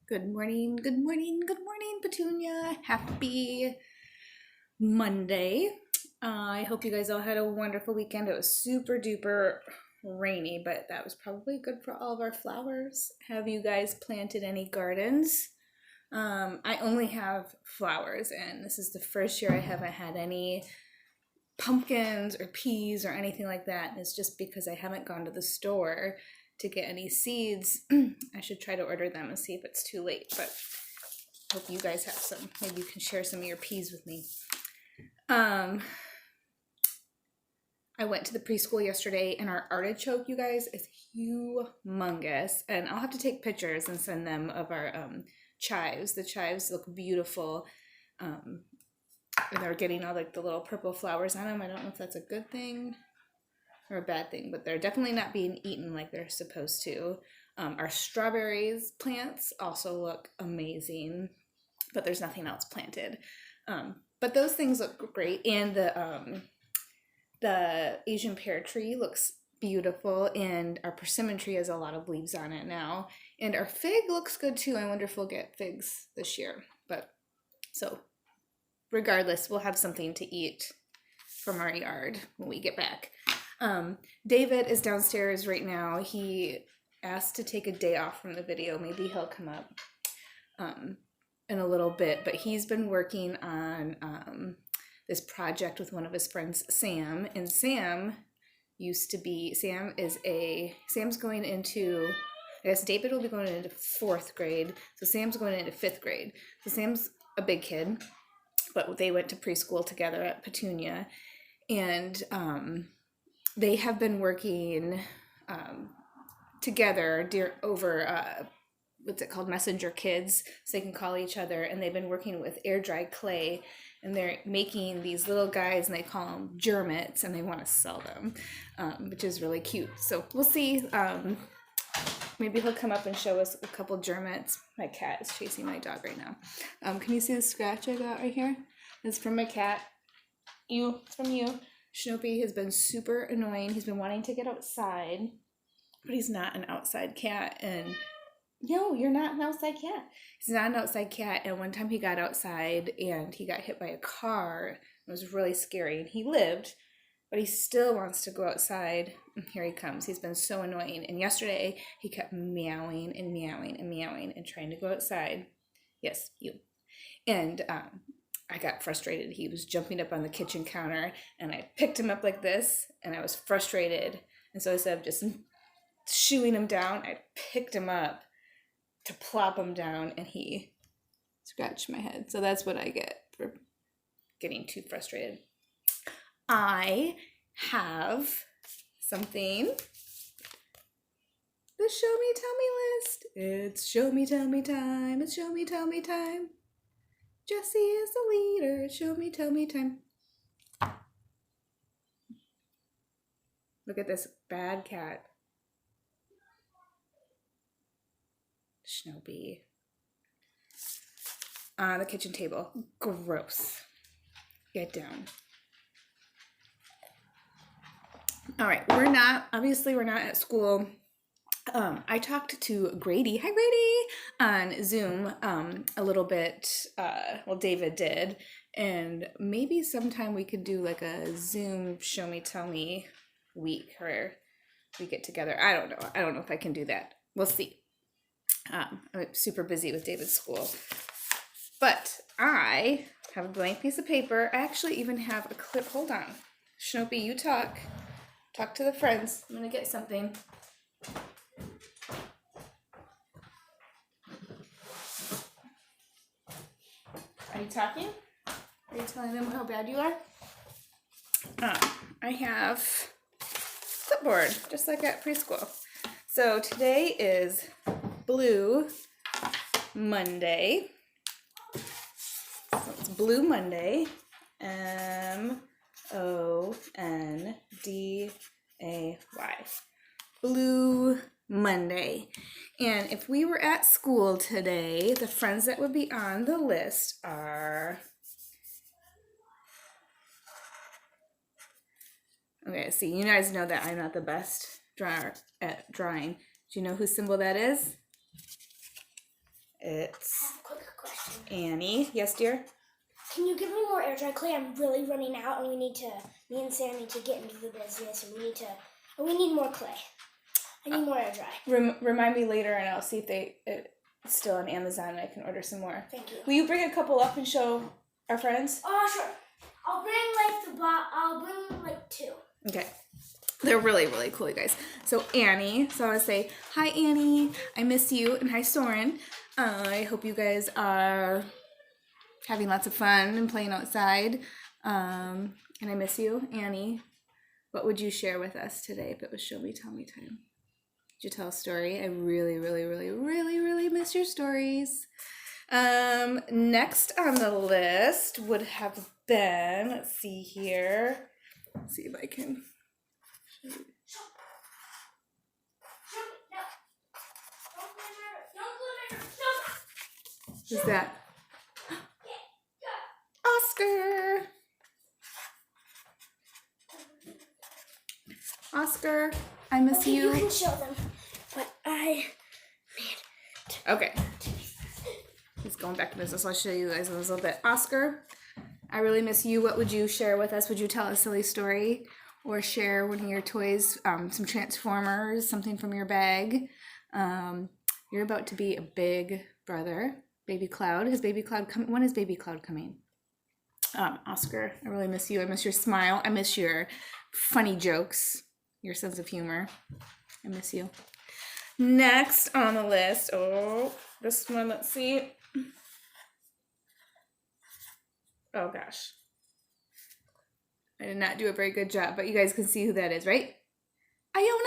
Good morning, good morning, good morning, Petunia. Happy Monday. I hope you guys all had a wonderful weekend. It was super duper rainy, but that was probably good for all of our flowers. Have you guys planted any gardens? I only have flowers, and this is the first year I haven't had any pumpkins or peas or anything like that. And it's just because I haven't gone to the store to get any seeds. I should try to order them and see if it's too late, but hope you guys have some. Maybe you can share some of your peas with me. I went to the preschool yesterday, and our artichoke, you guys, is humongous. And I'll have to take pictures and send them of our chives. The chives look beautiful. And they're getting all like the little purple flowers on them. I don't know if that's a good thing or a bad thing, but they're definitely not being eaten like they're supposed to. Our strawberries plants also look amazing, but there's nothing else planted. But those things look great, and the Asian pear tree looks beautiful, and our persimmon tree has a lot of leaves on it now, and our fig looks good too. I wonder if we'll get figs this year, but so regardless, we'll have something to eat from our yard when we get back. David is downstairs right now. He asked to take a day off from the video. Maybe he'll come up in a little bit, but he's been working on this project with one of his friends, Sam. And Sam's going into, I guess David will be going into 4th grade. So Sam's going into 5th grade. So Sam's a big kid, but they went to preschool together at Petunia. And they have been working together over what's it called, Messenger Kids, so they can call each other. And they've been working with air dried clay, and they're making these little guys, and they call them germits, and they want to sell them, which is really cute. So we'll see. Maybe he'll come up and show us a couple germits. My cat is chasing my dog right now. Can you see the scratch I got right here? It's from my cat. It's from you. Snoopy has been super annoying. He's been wanting to get outside, but he's not an outside cat. And no, you're not an outside cat. He's not an outside cat. And one time he got outside and he got hit by a car. It was really scary. And he lived, but he still wants to go outside. And here he comes. He's been so annoying. And yesterday he kept meowing and meowing and meowing and trying to go outside. Yes, you. And I got frustrated. He was jumping up on the kitchen counter, and I picked him up like this, and I was frustrated. And so instead of just shooing him down, I picked him up to plop him down, and he scratched my head. So that's what I get for getting too frustrated. I have something. The Show Me Tell Me list. It's Show Me Tell Me time. It's Show Me Tell Me time. Jessie is the leader. Show me, tell me time. Look at this bad cat. Snoopy. On the kitchen table. Gross. Get down. All right, we're not at school. I talked to Grady, hi Grady, on Zoom a little bit, well, David did, and maybe sometime we could do like a Zoom show me, tell me week where we get together. I don't know if I can do that. We'll see. I'm super busy with David's school, but I have a blank piece of paper. I actually even have a clip. Hold on. Snoopy, you talk to the friends. I'm gonna get something. Are you talking? Are you telling them how bad you are? I have clipboard, just like at preschool. So today is Blue Monday. So it's Blue Monday. Monday. Blue Monday. And if we were at school today, the friends that would be on the list are... Okay, see, you guys know that I'm not the best drawer at drawing. Do you know whose symbol that is? It's I have a quick question. Annie. Yes, dear? Can you give me more air dry clay? I'm really running out, and me and Sam need to get into the business, and we need more clay. I need more air dry. Remind me later, and I'll see if it's still on Amazon, and I can order some more. Thank you. Will you bring a couple up and show our friends? Oh, sure. I'll bring like 2. Okay. They're really, really cool, you guys. So Annie, so I want to say, hi Annie, I miss you, and hi Soren. I hope you guys are having lots of fun and playing outside. And I miss you, Annie. What would you share with us today if it was Show Me, Tell Me time? Did you tell a story? I really, really, really, really, really miss your stories. Next on the list would have been, let's see here. Let's see if I can. Who's that? Oscar. Oscar, I miss you. You can show them what I made. Okay. He's going back to business. I'll show you guys in a little bit. Oscar, I really miss you. What would you share with us? Would you tell a silly story or share one of your toys, some Transformers, something from your bag? You're about to be a big brother. Baby Cloud. Is Baby Cloud coming? When is Baby Cloud coming? Oscar, I really miss you. I miss your smile. I miss your funny jokes, your sense of humor. I miss you. Next on the list, this one, let's see. Oh gosh. I did not do a very good job, but you guys can see who that is, right? Iona!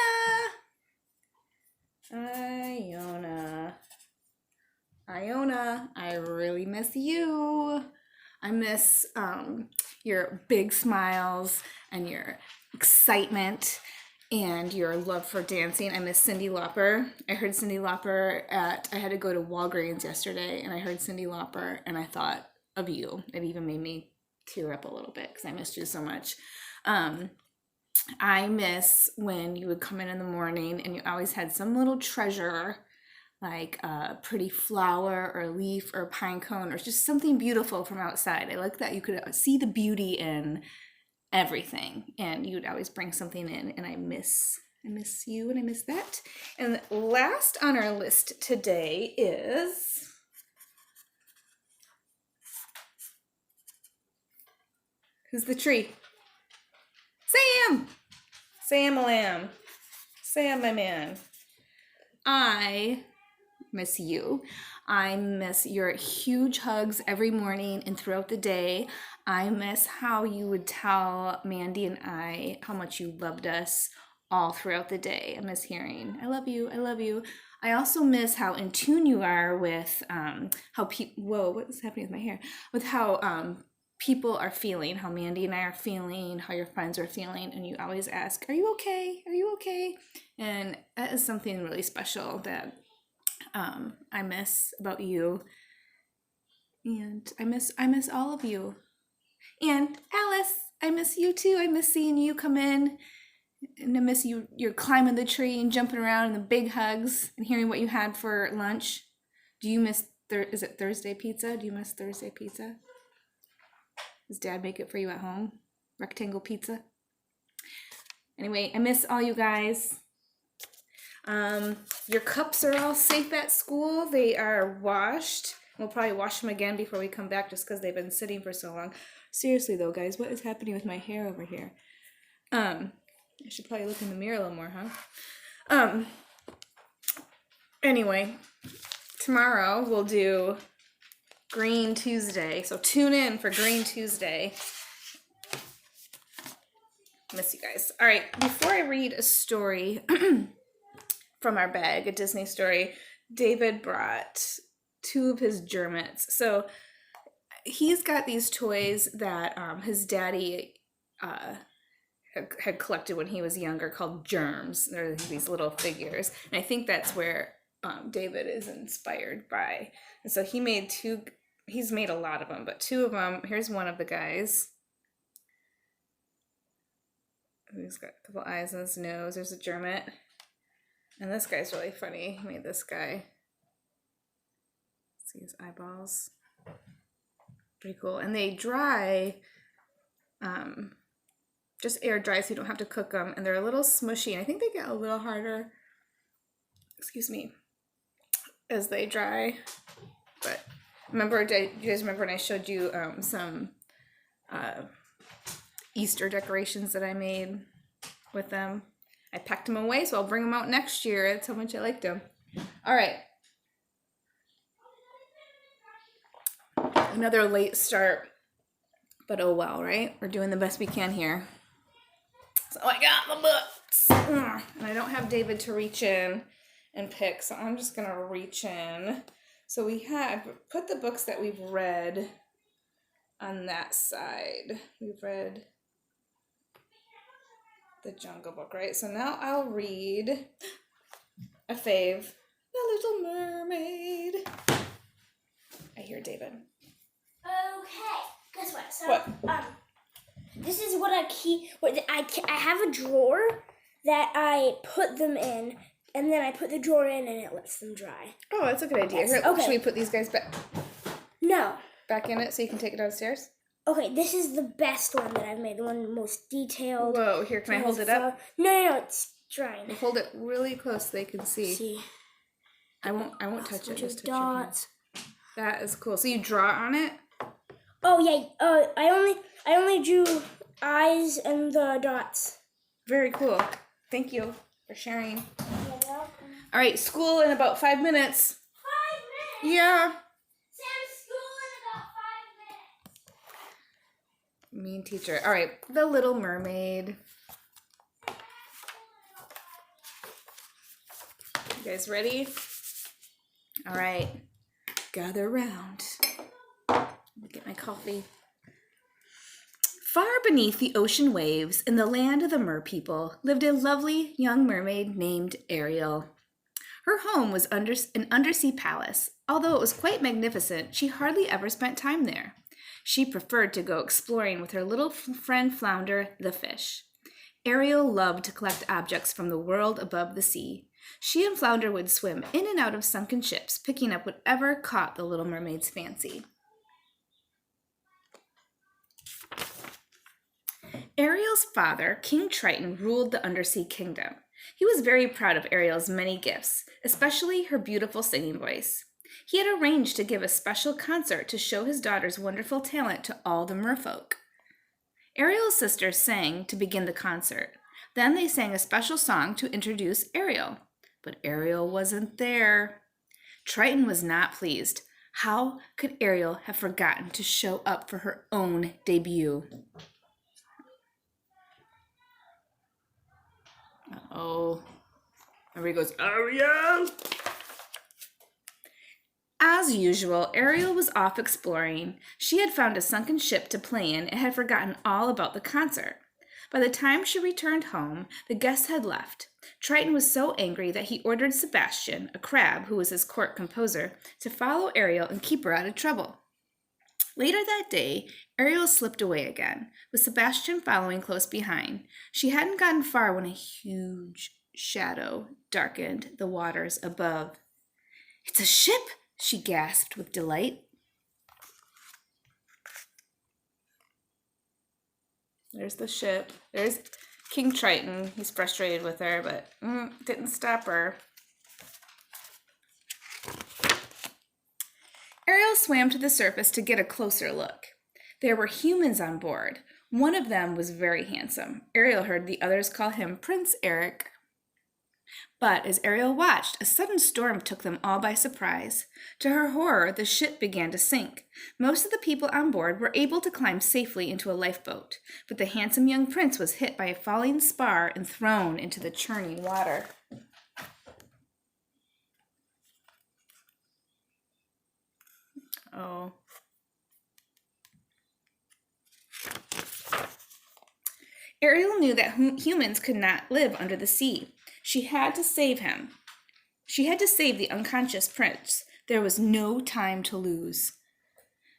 Iona, I really miss you. I miss your big smiles and your excitement and your love for dancing. I miss Cyndi Lauper. I heard Cyndi Lauper I had to go to Walgreens yesterday, and I heard Cyndi Lauper, and I thought of you. It even made me tear up a little bit because I missed you so much. I miss when you would come in the morning and you always had some little treasure, like a pretty flower or a leaf or a pine cone or just something beautiful from outside. I like that you could see the beauty in everything, and you would always bring something in, and I miss you, and I miss that. And last on our list today is who's the tree? Sam Lamb. Sam, my man. I miss you. I miss your huge hugs every morning and throughout the day. I miss how you would tell Mandy and I how much you loved us all throughout the day. I miss hearing, I love you, I love you. I also miss how in tune you are with how people, whoa, what is happening with my hair? With how people are feeling, how Mandy and I are feeling, how your friends are feeling, and you always ask, are you okay? Are you okay? And that is something really special that I miss about you. And I miss all of you. And Alice, I miss you too. I miss seeing you come in, and I miss you're climbing the tree and jumping around and the big hugs and hearing what you had for lunch. Do you miss is it Thursday pizza? Do you miss Thursday pizza? Does Dad make it for you at home? Rectangle pizza? Anyway, I miss all you guys. Your cups are all safe at school. They are washed. We'll probably wash them again before we come back just because they've been sitting for so long. Seriously though, guys, what is happening with my hair over here? I should probably look in the mirror a little more, huh? Anyway, tomorrow we'll do Green Tuesday. So tune in for Green Tuesday. Miss you guys. All right, before I read a story from our bag, a Disney story, David brought 2 of his Germans. So he's got these toys that his daddy had collected when he was younger called Germs. They're these little figures. And I think that's where David is inspired by. And so he made 2, he's made a lot of them, but 2 of them, here's one of the guys. He's got a couple eyes on his nose. There's a German. And this guy's really funny. He made this guy. See his eyeballs. Pretty cool. And they dry, just air dry, so you don't have to cook them. And they're a little smushy. And I think they get a little harder, excuse me, as they dry. But remember, do you guys remember when I showed you some Easter decorations that I made with them? I packed them away, so I'll bring them out next year. That's how much I liked them. All right. Another late start, but oh well, right? We're doing the best we can here. So I got the books, and I don't have David to reach in and pick, so I'm just gonna reach in. So we have put the books that we've read on that side. We've read the Jungle Book, right? So now I'll read a fave, The Little Mermaid. I hear David. Okay, guess what? So, What? this is what I keep. I have a drawer that I put them in, and then I put the drawer in, and it lets them dry. Oh, that's a good idea. Yes, Here, okay. should we put these guys No. back in it so you can take it downstairs? Okay, this is the best one that I've made. The one most detailed. Whoa, here, can I hold it up? No, it's drying. Hold it really close so they can see. See. I won't touch it. Just touch your dots. hands. That is cool. So you draw on it? Oh yeah. I only drew eyes and the dots. Very cool. Thank you for sharing. You're welcome. All right, school in about 5 minutes. 5 minutes. Yeah. Sam's school in about 5 minutes. Mean teacher. All right, The Little Mermaid. You guys ready? All right. Gather round. Get my coffee. Far beneath the ocean waves, in the land of the mer people, lived a lovely young mermaid named Ariel. Her home was an undersea palace. Although it was quite magnificent, she hardly ever spent time there. She preferred to go exploring with her little friend Flounder the fish. Ariel loved to collect objects from the world above the sea. She and Flounder would swim in and out of sunken ships, picking up whatever caught the little mermaid's fancy. Ariel's father, King Triton, ruled the undersea kingdom. He was very proud of Ariel's many gifts, especially her beautiful singing voice. He had arranged to give a special concert to show his daughter's wonderful talent to all the merfolk. Ariel's sisters sang to begin the concert. Then they sang a special song to introduce Ariel. But Ariel wasn't there. Triton was not pleased. How could Ariel have forgotten to show up for her own debut? Uh-oh. Everybody goes, Ariel! As usual, Ariel was off exploring. She had found a sunken ship to play in and had forgotten all about the concert. By the time she returned home, the guests had left. Triton was so angry that he ordered Sebastian, a crab who was his court composer, to follow Ariel and keep her out of trouble. Later that day, Ariel slipped away again, with Sebastian following close behind. She hadn't gotten far when a huge shadow darkened the waters above. "It's a ship!" she gasped with delight. There's the ship. There's King Triton. He's frustrated with her, but didn't stop her. Ariel swam to the surface to get a closer look. There were humans on board. One of them was very handsome. Ariel heard the others call him Prince Eric. But as Ariel watched, a sudden storm took them all by surprise. To her horror, the ship began to sink. Most of the people on board were able to climb safely into a lifeboat, but the handsome young prince was hit by a falling spar and thrown into the churning water. Oh. Ariel knew that humans could not live under the sea. She had to save him. She had to save the unconscious prince. There was no time to lose.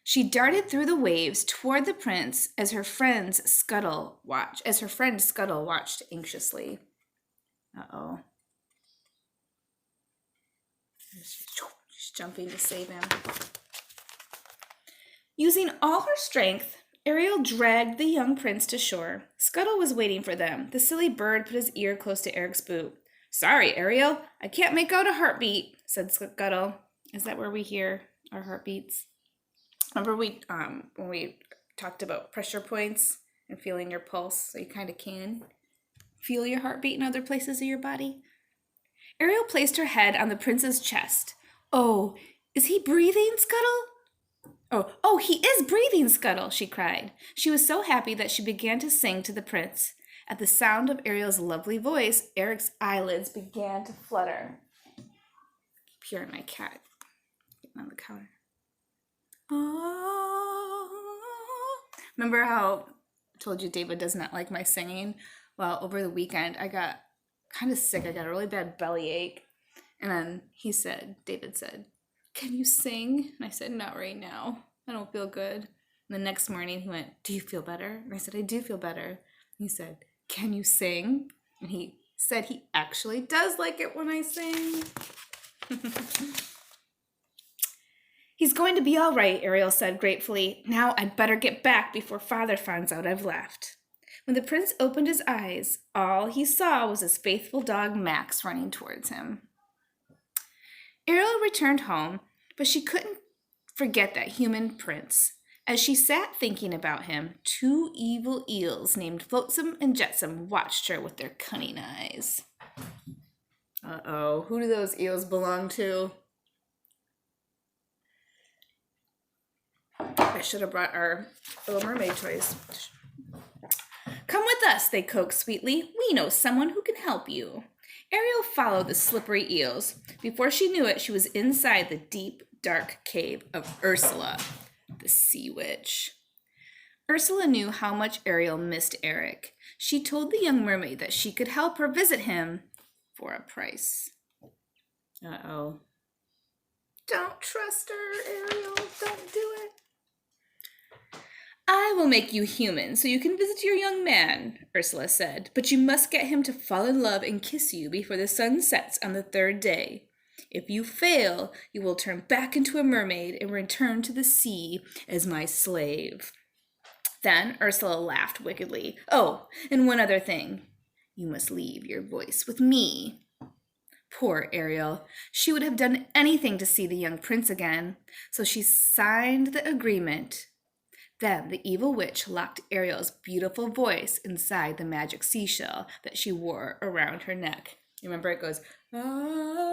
She darted through the waves toward the prince as her friend Scuttle watched anxiously. Uh-oh. She's jumping to save him. Using all her strength, Ariel dragged the young prince to shore. Scuttle was waiting for them. The silly bird put his ear close to Eric's boot. Sorry, Ariel, I can't make out a heartbeat, said Scuttle. Is that where we hear our heartbeats? Remember when we talked about pressure points and feeling your pulse, so you kind of can feel your heartbeat in other places of your body? Ariel placed her head on the prince's chest. Oh, is he breathing, Scuttle? Oh, he is breathing, Scuttle, she cried. She was so happy that she began to sing to the prince. At the sound of Ariel's lovely voice, Eric's eyelids began to flutter. I keep hearing my cat getting on the counter. Oh. Remember how I told you David does not like my singing? Well, over the weekend, I got kind of sick. I got a really bad bellyache. And then David said, can you sing? And I said, not right now. I don't feel good. And the next morning he went, do you feel better? And I said, I do feel better. And he said, can you sing? And he said he actually does like it when I sing. He's going to be all right, Ariel said gratefully. Now I'd better get back before Father finds out I've left. When the prince opened his eyes, all he saw was his faithful dog Max running towards him. Ariel returned home, but she couldn't forget that human prince. As she sat thinking about him, two evil eels named Flotsam and Jetsam watched her with their cunning eyes. Uh-oh, who do those eels belong to? I should have brought our Little Mermaid toys. Come with us, they coaxed sweetly. We know someone who can help you. Ariel followed the slippery eels. Before she knew it, she was inside the deep, dark cave of Ursula, the sea witch. Ursula knew how much Ariel missed Eric. She told the young mermaid that she could help her visit him for a price. Uh-oh. Don't trust her, Ariel. Don't do it. I will make you human so you can visit your young man, Ursula said, but you must get him to fall in love and kiss you before the sun sets on the third day. If you fail, you will turn back into a mermaid and return to the sea as my slave. Then Ursula laughed wickedly. Oh, and one other thing. You must leave your voice with me. Poor Ariel. She would have done anything to see the young prince again, so she signed the agreement. Then the evil witch locked Ariel's beautiful voice inside the magic seashell that she wore around her neck. Remember it goes, ah.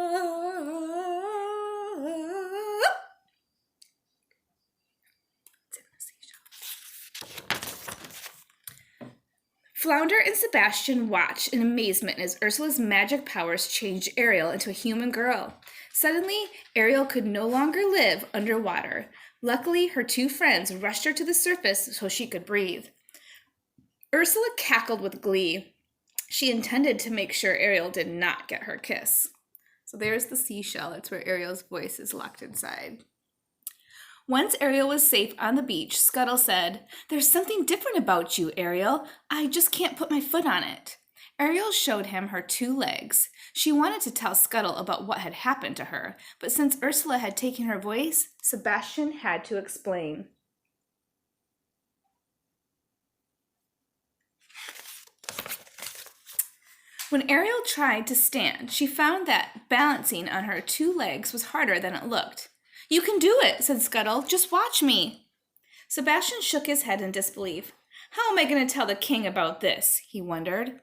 It's in the seashell. Flounder and Sebastian watched in amazement as Ursula's magic powers changed Ariel into a human girl. Suddenly, Ariel could no longer live underwater. Luckily, her two friends rushed her to the surface so she could breathe. Ursula cackled with glee. She intended to make sure Ariel did not get her kiss. So there's the seashell. It's where Ariel's voice is locked inside. Once Ariel was safe on the beach, Scuttle said, "There's something different about you, Ariel. I just can't put my foot on it." Ariel showed him her two legs. She wanted to tell Scuttle about what had happened to her, but since Ursula had taken her voice, Sebastian had to explain. When Ariel tried to stand, she found that balancing on her two legs was harder than it looked. "You can do it," said Scuttle. "Just watch me." Sebastian shook his head in disbelief. "How am I going to tell the king about this?" he wondered.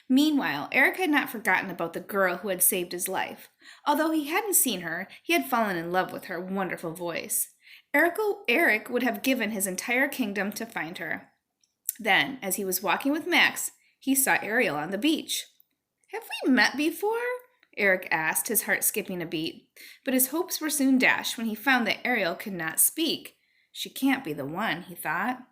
Meanwhile, Eric had not forgotten about the girl who had saved his life. Although he hadn't seen her, he had fallen in love with her wonderful voice. Eric would have given his entire kingdom to find her. Then, as he was walking with Max, he saw Ariel on the beach. "Have we met before?" Eric asked, his heart skipping a beat. But his hopes were soon dashed when he found that Ariel could not speak. She can't be the one, he thought.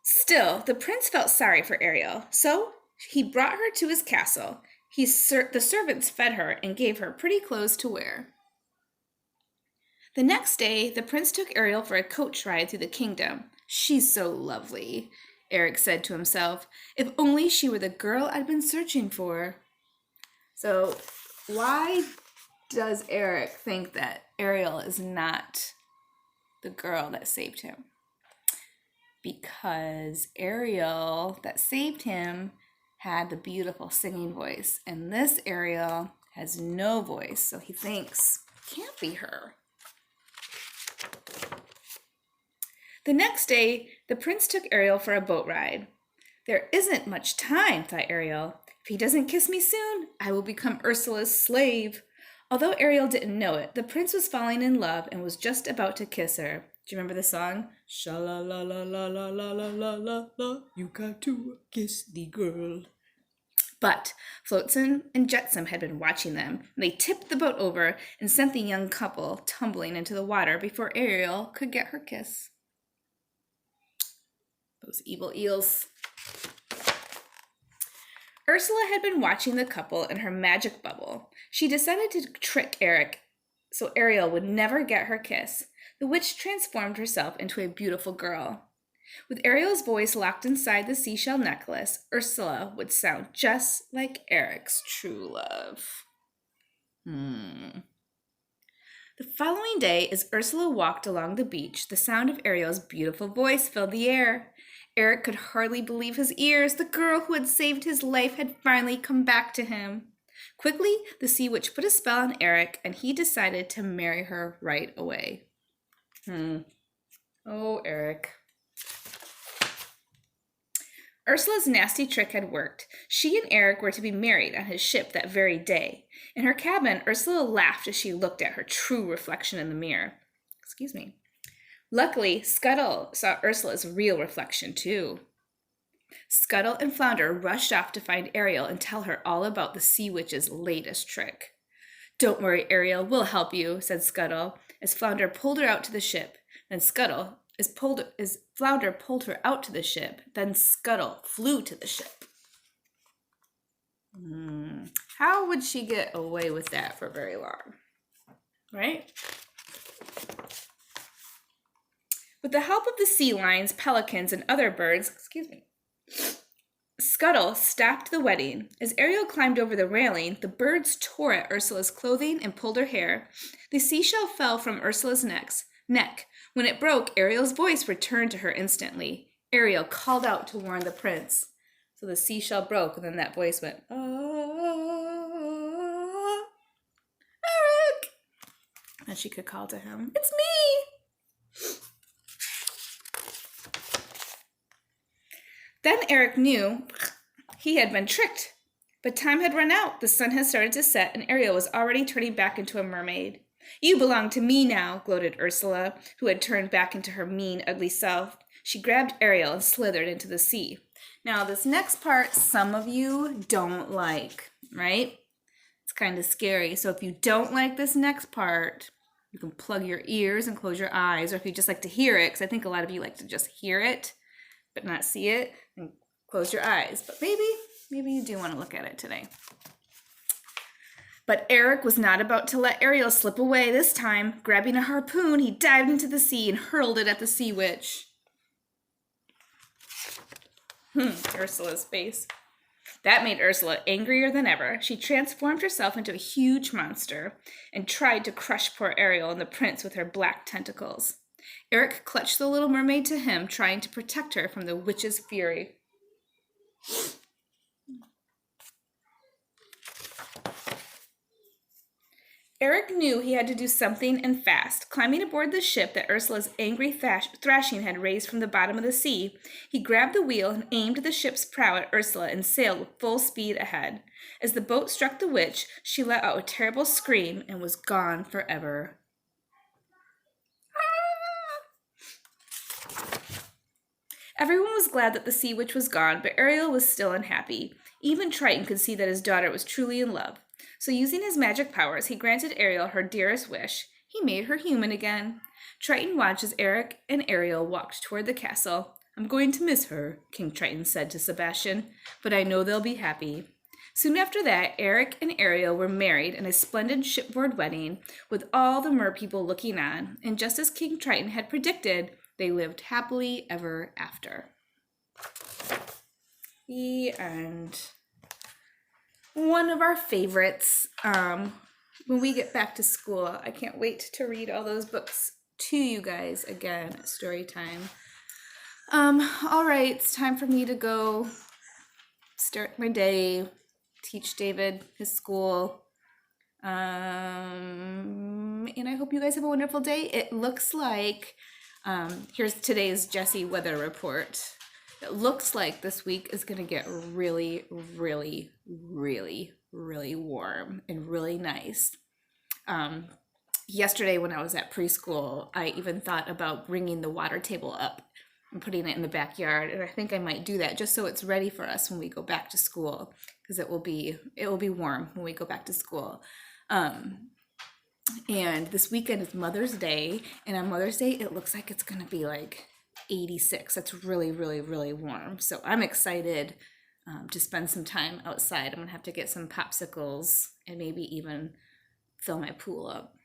Still, the prince felt sorry for Ariel, so he brought her to his castle. The servants fed her and gave her pretty clothes to wear. The next day, the prince took Ariel for a coach ride through the kingdom. "She's so lovely," Eric said to himself. If only she were the girl I'd been searching for. So, why does Eric think that Ariel is not the girl that saved him? Because Ariel that saved him had the beautiful singing voice, and this Ariel has no voice, so he thinks it can't be her. The next day, the prince took Ariel for a boat ride. There isn't much time, thought Ariel. If he doesn't kiss me soon, I will become Ursula's slave. Although Ariel didn't know it, the prince was falling in love and was just about to kiss her. Do you remember the song? Sha-la-la-la-la-la-la-la-la-la, you got to kiss the girl. But Flotsam and Jetsam had been watching them, and they tipped the boat over and sent the young couple tumbling into the water before Ariel could get her kiss. Those evil eels. Ursula had been watching the couple in her magic bubble. She decided to trick Eric so Ariel would never get her kiss. The witch transformed herself into a beautiful girl. With Ariel's voice locked inside the seashell necklace, Ursula would sound just like Eric's true love. The following day, as Ursula walked along the beach, the sound of Ariel's beautiful voice filled the air. Eric could hardly believe his ears. The girl who had saved his life had finally come back to him. Quickly, the sea witch put a spell on Eric, and he decided to marry her right away. Oh, Eric. Ursula's nasty trick had worked. She and Eric were to be married on his ship that very day. In her cabin, Ursula laughed as she looked at her true reflection in the mirror. Excuse me. Luckily, Scuttle saw Ursula's real reflection, too. Scuttle and Flounder rushed off to find Ariel and tell her all about the sea witch's latest trick. Don't worry, Ariel, we'll help you, said Scuttle, as Flounder pulled her out to the ship. Then Flounder pulled her out to the ship. Then Scuttle flew to the ship. How would she get away with that for very long? Right? With the help of the sea lions, pelicans, and other birds, Scuttle stopped the wedding. As Ariel climbed over the railing, the birds tore at Ursula's clothing and pulled her hair. The seashell fell from Ursula's neck. When it broke, Ariel's voice returned to her instantly. Ariel called out to warn the prince. So the seashell broke, and then that voice went, Eric! And she could call to him, it's me! Then Eric knew he had been tricked. But time had run out. The sun had started to set, and Ariel was already turning back into a mermaid. You belong to me now, gloated Ursula, who had turned back into her mean, ugly self. She grabbed Ariel and slithered into the sea. Now, this next part, some of you don't like, right? It's kind of scary. So if you don't like this next part, you can plug your ears and close your eyes. Or if you just like to hear it, because I think a lot of you like to just hear it, but not see it, and close your eyes. But maybe you do want to look at it today. But Eric was not about to let Ariel slip away this time. Grabbing a harpoon, he dived into the sea and hurled it at the sea witch. Ursula's face. That made Ursula angrier than ever. She transformed herself into a huge monster and tried to crush poor Ariel and the prince with her black tentacles. Eric clutched the little mermaid to him, trying to protect her from the witch's fury. Eric knew he had to do something and fast. Climbing aboard the ship that Ursula's angry thrashing had raised from the bottom of the sea, he grabbed the wheel and aimed the ship's prow at Ursula and sailed with full speed ahead. As the boat struck the witch, she let out a terrible scream and was gone forever. Everyone was glad that the sea witch was gone, but Ariel was still unhappy. Even Triton could see that his daughter was truly in love. So using his magic powers, he granted Ariel her dearest wish. He made her human again. Triton watched as Eric and Ariel walked toward the castle. I'm going to miss her, King Triton said to Sebastian, but I know they'll be happy. Soon after that, Eric and Ariel were married in a splendid shipboard wedding, with all the merpeople looking on, and just as King Triton had predicted, they lived happily ever after. And one of our favorites, when we get back to school, I can't wait to read all those books to you guys again. Story time. All right, it's time for me to go start my day, teach David his school. And I hope you guys have a wonderful day. It looks like, here's today's Jessie weather report. It looks like this week is going to get really, really, really, really warm and really nice. Yesterday when I was at preschool, I even thought about bringing the water table up and putting it in the backyard, and I think I might do that just so it's ready for us when we go back to school, because it will be warm when we go back to school. And this weekend is Mother's Day, and on Mother's Day it looks like it's gonna be like 86. That's really, really, really warm. So I'm excited to spend some time outside. I'm gonna have to get some popsicles and maybe even fill my pool up.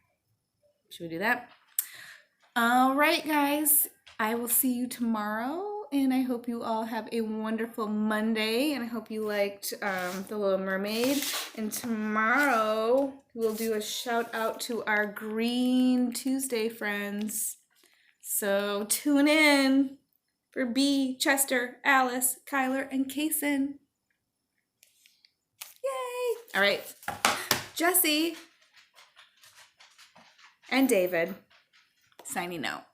Should we do that? All right, guys. I will see you tomorrow, and I hope you all have a wonderful Monday, and I hope you liked The Little Mermaid. And tomorrow we'll do a shout out to our Green Tuesday friends. So tune in for B, Chester, Alice, Kyler, and Kason. Yay! All right, Jessie and David signing out.